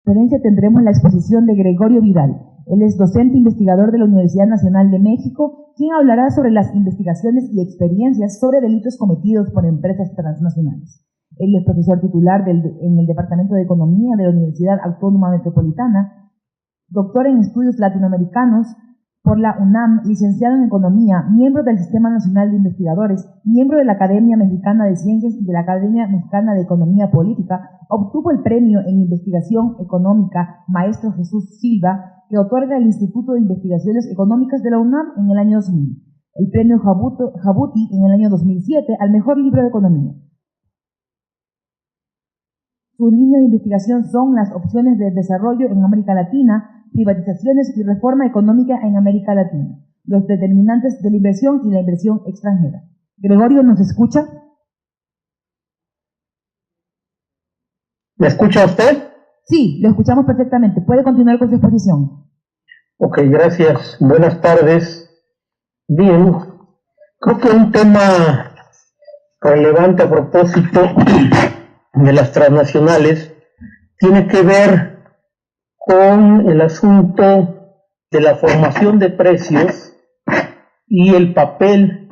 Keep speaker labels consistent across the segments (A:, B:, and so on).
A: conferencia tendremos la exposición de Gregorio Vidal. Él es docente investigador de la Universidad Nacional de México, quien hablará sobre las investigaciones y experiencias sobre delitos cometidos por empresas transnacionales. Él es profesor titular en el Departamento de Economía de la Universidad Autónoma Metropolitana, doctor en estudios latinoamericanos por la UNAM, licenciado en Economía, miembro del Sistema Nacional de Investigadores, miembro de la Academia Mexicana de Ciencias y de la Academia Mexicana de Economía Política. Obtuvo el premio en Investigación Económica Maestro Jesús Silva, que otorga el Instituto de Investigaciones Económicas de la UNAM en el año 2000. El premio Jabuti en el año 2007 al mejor libro de economía. Sus líneas de investigación son las opciones de desarrollo en América Latina, privatizaciones y reforma económica en América Latina, los determinantes de la inversión y la inversión extranjera. Gregorio, ¿nos escucha?
B: ¿Me escucha usted?
A: Sí, lo escuchamos perfectamente. Puede continuar con su exposición.
B: Ok, gracias. Buenas tardes. Bien, creo que un tema relevante a propósito de las transnacionales tiene que ver con el asunto de la formación de precios y el papel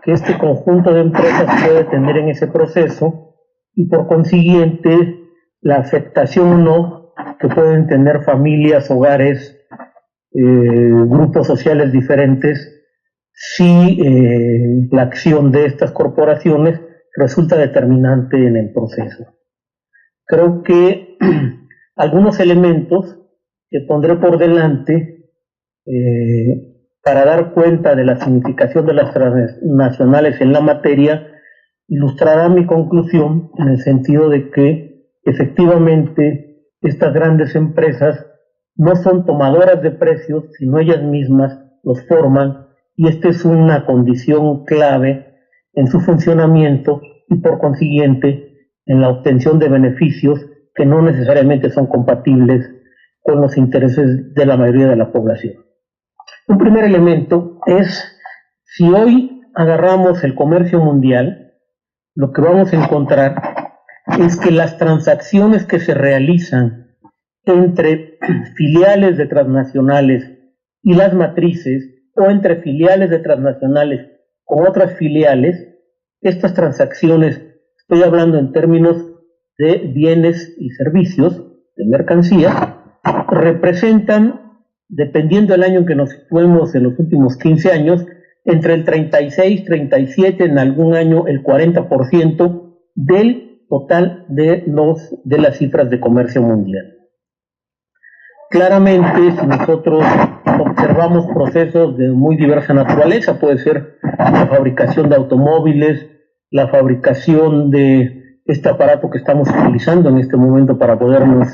B: que este conjunto de empresas puede tener en ese proceso y por consiguiente la afectación o no que pueden tener familias, hogares, grupos sociales diferentes si la acción de estas corporaciones resulta determinante en el proceso. Creo que algunos elementos que pondré por delante para dar cuenta de la significación de las transnacionales en la materia ilustrará mi conclusión en el sentido de que efectivamente estas grandes empresas no son tomadoras de precios, sino ellas mismas los forman, y esta es una condición clave en su funcionamiento y por consiguiente en la obtención de beneficios que no necesariamente son compatibles con los intereses de la mayoría de la población. Un primer elemento es, si hoy agarramos el comercio mundial, lo que vamos a encontrar es que las transacciones que se realizan entre filiales de transnacionales y las matrices, o entre filiales de transnacionales con otras filiales, estas transacciones, estoy hablando en términos de bienes y servicios, de mercancía, representan, dependiendo del año en que nos situemos en los últimos 15 años, entre el 36, 37, en algún año el 40% del total de las cifras de comercio mundial. Claramente, si nosotros observamos procesos de muy diversa naturaleza, puede ser la fabricación de automóviles, la fabricación de este aparato que estamos utilizando en este momento para podernos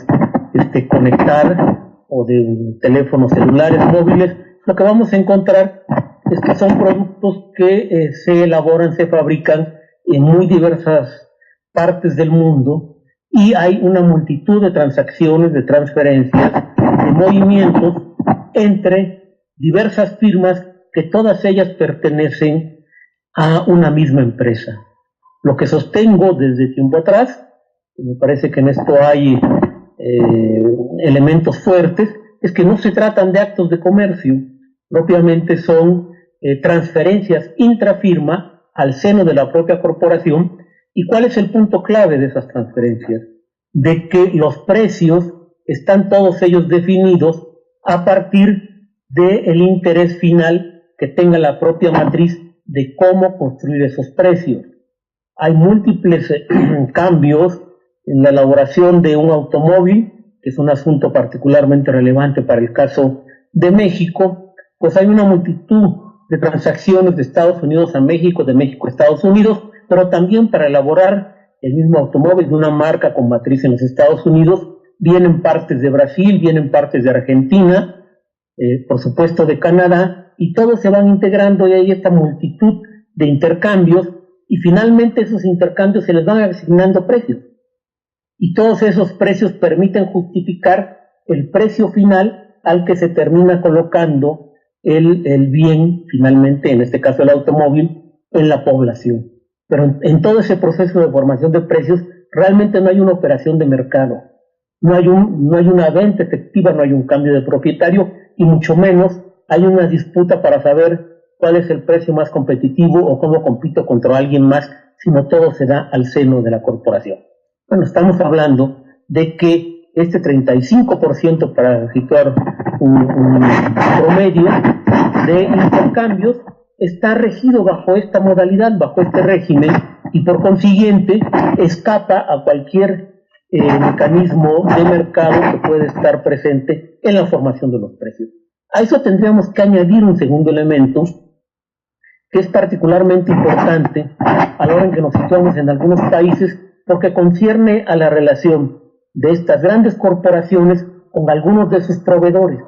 B: conectar, o de teléfonos celulares, móviles, lo que vamos a encontrar es que son productos que se elaboran, se fabrican en muy diversas partes del mundo, y hay una multitud de transacciones, de transferencias, de movimientos entre diversas firmas que todas ellas pertenecen a una misma empresa. Lo que sostengo desde tiempo atrás, y me parece que en esto hay elementos fuertes, es que no se tratan de actos de comercio, propiamente son transferencias intrafirma al seno de la propia corporación. ¿Y cuál es el punto clave de esas transferencias? De que los precios están todos ellos definidos a partir del interés final que tenga la propia matriz de cómo construir esos precios. Hay múltiples cambios en la elaboración de un automóvil, que es un asunto particularmente relevante para el caso de México. Pues hay una multitud de transacciones de Estados Unidos a México, de México a Estados Unidos, pero también para elaborar el mismo automóvil de una marca con matriz en los Estados Unidos, vienen partes de Brasil, vienen partes de Argentina, por supuesto de Canadá, y todos se van integrando y hay esta multitud de intercambios, y finalmente esos intercambios se les van asignando precios. Y todos esos precios permiten justificar el precio final al que se termina colocando el bien, finalmente, en este caso el automóvil, en la población. Pero en todo ese proceso de formación de precios, realmente no hay una operación de mercado. no hay una venta efectiva, no hay un cambio de propietario y mucho menos hay una disputa para saber cuál es el precio más competitivo o cómo compito contra alguien más, sino todo se da al seno de la corporación. Bueno, estamos hablando de que este 35%, para situar un promedio de intercambios, está regido bajo esta modalidad, bajo este régimen, y por consiguiente escapa a cualquier mecanismo de mercado que puede estar presente en la formación de los precios. A eso tendríamos que añadir un segundo elemento que es particularmente importante a la hora en que nos situamos en algunos países, porque concierne a la relación de estas grandes corporaciones con algunos de sus proveedores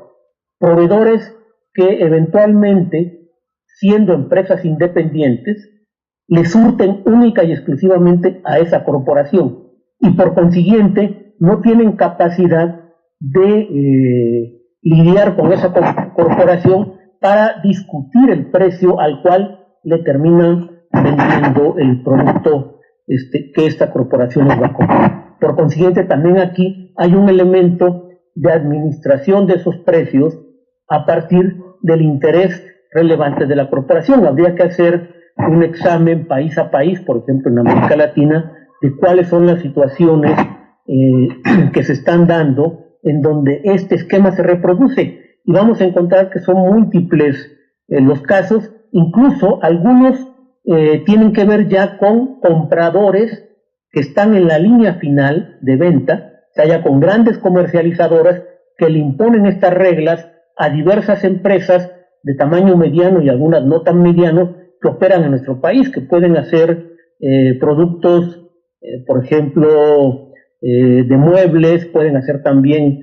B: que eventualmente, siendo empresas independientes, le surten única y exclusivamente a esa corporación y por consiguiente no tienen capacidad de lidiar con esa corporación para discutir el precio al cual le terminan vendiendo el producto que esta corporación les va a comprar. Por consiguiente, también aquí hay un elemento de administración de esos precios a partir del interés relevante de la corporación. Habría que hacer un examen país a país, por ejemplo en América Latina, de cuáles son las situaciones que se están dando en donde este esquema se reproduce, y vamos a encontrar que son múltiples los casos, incluso algunos tienen que ver ya con compradores que están en la línea final de venta, o sea, ya con grandes comercializadoras que le imponen estas reglas a diversas empresas de tamaño mediano y algunas no tan medianos que operan en nuestro país, que pueden hacer productos, por ejemplo, de muebles, pueden hacer también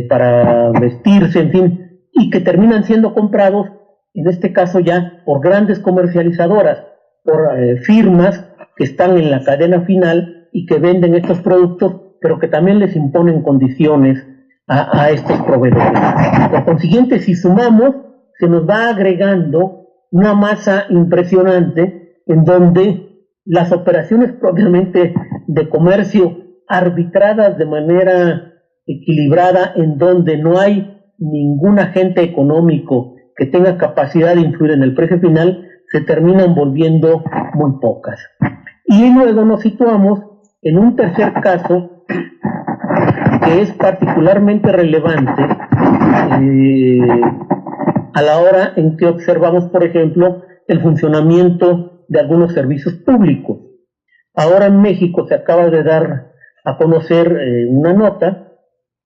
B: para vestirse, en fin, y que terminan siendo comprados, en este caso ya por grandes comercializadoras, por firmas que están en la cadena final y que venden estos productos, pero que también les imponen condiciones a estos proveedores. Por consiguiente, si sumamos, se nos va agregando una masa impresionante en donde las operaciones propiamente de comercio arbitradas de manera equilibrada, en donde no hay ningún agente económico que tenga capacidad de influir en el precio final, se terminan volviendo muy pocas. Y luego nos situamos en un tercer caso que es particularmente relevante a la hora en que observamos, por ejemplo, el funcionamiento de algunos servicios públicos. Ahora en México se acaba de dar a conocer una nota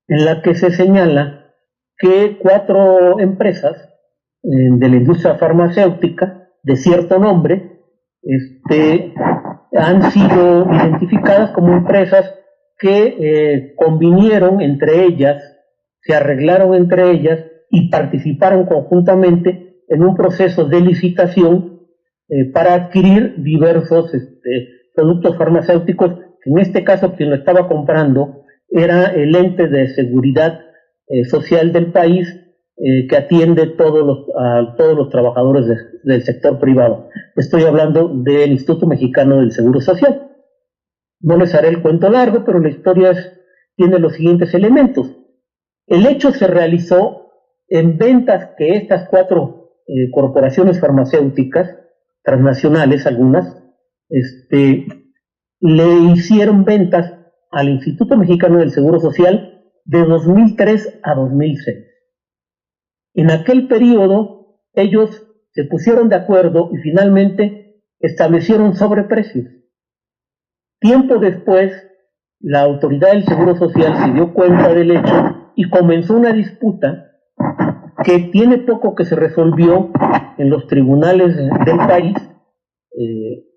B: en la que se señala que 4 empresas de la industria farmacéutica de cierto nombre han sido identificadas como empresas que convinieron entre ellas, se arreglaron entre ellas y participaron conjuntamente en un proceso de licitación para adquirir diversos productos farmacéuticos, que en este caso quien lo estaba comprando era el ente de seguridad social del país, que atiende a todos los trabajadores del sector privado. Estoy hablando del Instituto Mexicano del Seguro Social. No les haré el cuento largo, pero la historia tiene los siguientes elementos. El hecho se realizó en ventas que estas 4 corporaciones farmacéuticas, transnacionales algunas, le hicieron ventas al Instituto Mexicano del Seguro Social de 2003 a 2006. En aquel periodo, ellos se pusieron de acuerdo y finalmente establecieron sobreprecios. Tiempo después, la autoridad del Seguro Social se dio cuenta del hecho y comenzó una disputa que tiene poco que se resolvió en los tribunales del país,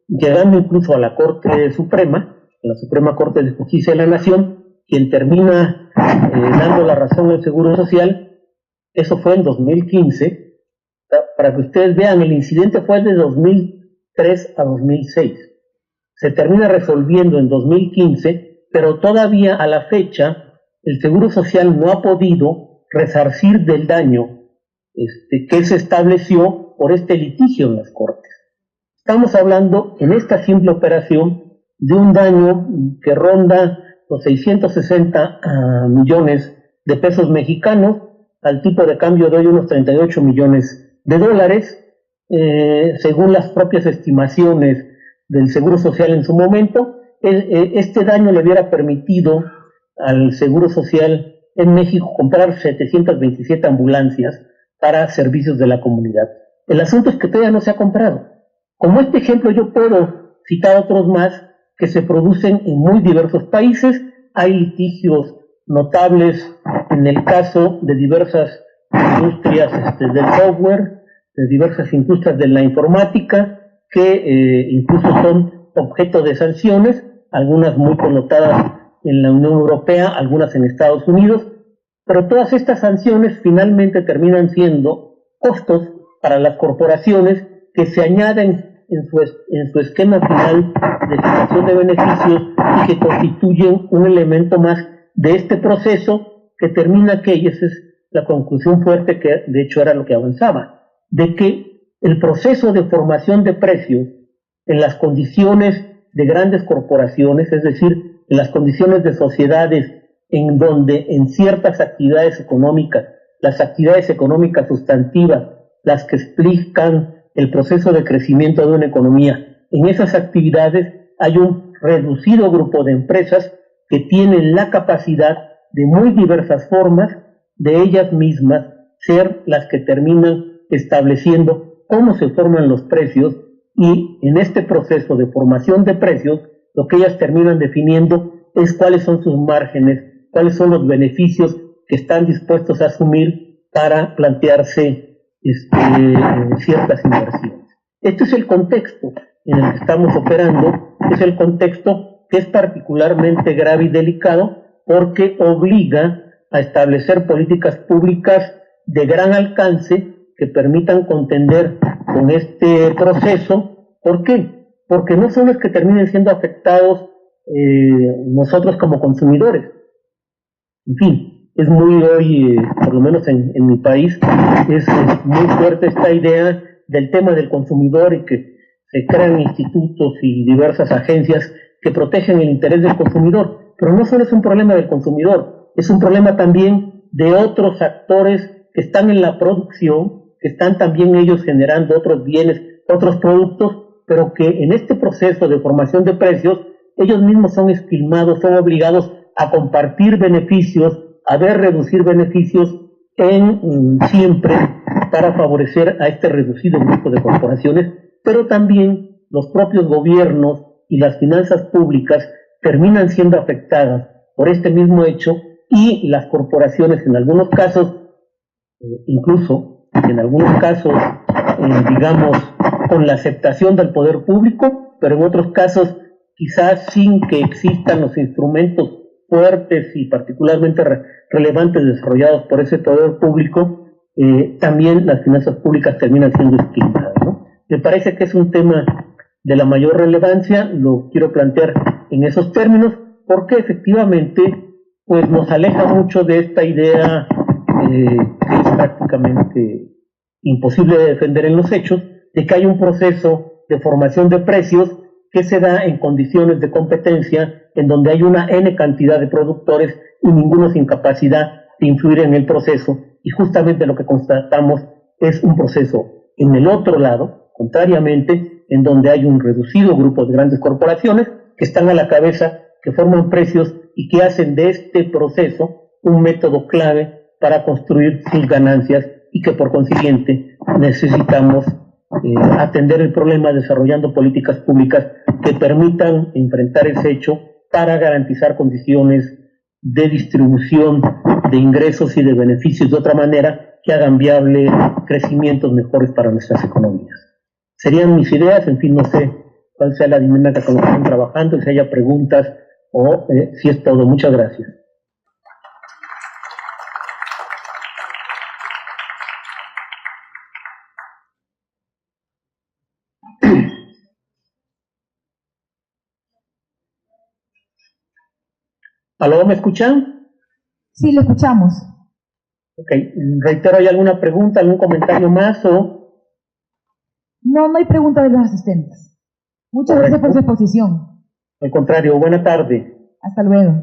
B: llegando incluso a la Corte Suprema, la Suprema Corte de Justicia de la Nación, quien termina dando la razón al Seguro Social. Eso fue en 2015. Para que ustedes vean, el incidente fue de 2003 a 2006. Se termina resolviendo en 2015, pero todavía a la fecha el Seguro Social no ha podido resarcir del daño que se estableció por este litigio en las Cortes. Estamos hablando en esta simple operación de un daño que ronda los 660 millones de pesos mexicanos, al tipo de cambio de hoy unos 38 millones de dólares, según las propias estimaciones del Seguro Social en su momento. Este daño le hubiera permitido al Seguro Social en México comprar 727 ambulancias para servicios de la comunidad. El asunto es que todavía no se ha comprado. Como este ejemplo yo puedo citar otros más que se producen en muy diversos países. Hay litigios notables en el caso de diversas industrias del software, de diversas industrias de la informática, que incluso son objeto de sanciones, algunas muy connotadas en la Unión Europea, algunas en Estados Unidos, pero todas estas sanciones finalmente terminan siendo costos para las corporaciones que se añaden en su esquema final de fijación de beneficios y que constituyen un elemento más de este proceso que termina que, y esa es la conclusión fuerte que de hecho era lo que avanzaba, de que el proceso de formación de precios en las condiciones de grandes corporaciones, es decir, en las condiciones de sociedades en donde en ciertas actividades económicas, las actividades económicas sustantivas, las que explican el proceso de crecimiento de una economía, en esas actividades hay un reducido grupo de empresas que tienen la capacidad de muy diversas formas de ellas mismas ser las que terminan estableciendo cómo se forman los precios, y en este proceso de formación de precios lo que ellas terminan definiendo es cuáles son sus márgenes, cuáles son los beneficios que están dispuestos a asumir para plantearse ciertas inversiones. Este es el contexto en el que estamos operando, es el contexto que es particularmente grave y delicado porque obliga a establecer políticas públicas de gran alcance que permitan contender con este proceso. ¿Por qué? Porque no son los que terminen siendo afectados nosotros como consumidores. En fin, es muy hoy, por lo menos en mi país, es muy fuerte esta idea del tema del consumidor y que se crean institutos y diversas agencias que protegen el interés del consumidor. Pero no solo es un problema del consumidor, es un problema también de otros actores que están en la producción, que están también ellos generando otros bienes, otros productos, pero que en este proceso de formación de precios, ellos mismos son esquilmados, son obligados a compartir beneficios, a ver reducir beneficios siempre para favorecer a este reducido grupo de corporaciones, pero también los propios gobiernos y las finanzas públicas terminan siendo afectadas por este mismo hecho, y las corporaciones en algunos casos, incluso en algunos casos, digamos, con la aceptación del poder público, pero en otros casos quizás sin que existan los instrumentos fuertes y particularmente relevantes desarrollados por ese poder público, también las finanzas públicas terminan siendo esquilmadas, ¿no? Me parece que es un tema de la mayor relevancia, lo quiero plantear en esos términos, porque efectivamente pues nos aleja mucho de esta idea que es prácticamente imposible de defender en los hechos, de que hay un proceso de formación de precios que se da en condiciones de competencia en donde hay una N cantidad de productores y ninguno sin capacidad de influir en el proceso, y justamente lo que constatamos es un proceso en el otro lado, contrariamente, en donde hay un reducido grupo de grandes corporaciones que están a la cabeza, que forman precios y que hacen de este proceso un método clave para construir sus ganancias, y que por consiguiente necesitamos atender el problema desarrollando políticas públicas que permitan enfrentar ese hecho para garantizar condiciones de distribución de ingresos y de beneficios de otra manera que hagan viable crecimientos mejores para nuestras economías. Serían mis ideas, en fin, no sé cuál sea la dinámica con la que están trabajando, si haya preguntas o si es todo. Muchas gracias. ¿Aló, me escuchan?
A: Sí, lo escuchamos.
B: Ok, reitero, ¿hay alguna pregunta, algún comentario más o...?
A: No, no hay pregunta de los asistentes. Muchas gracias por su exposición.
B: Al contrario, buena tarde.
A: Hasta luego.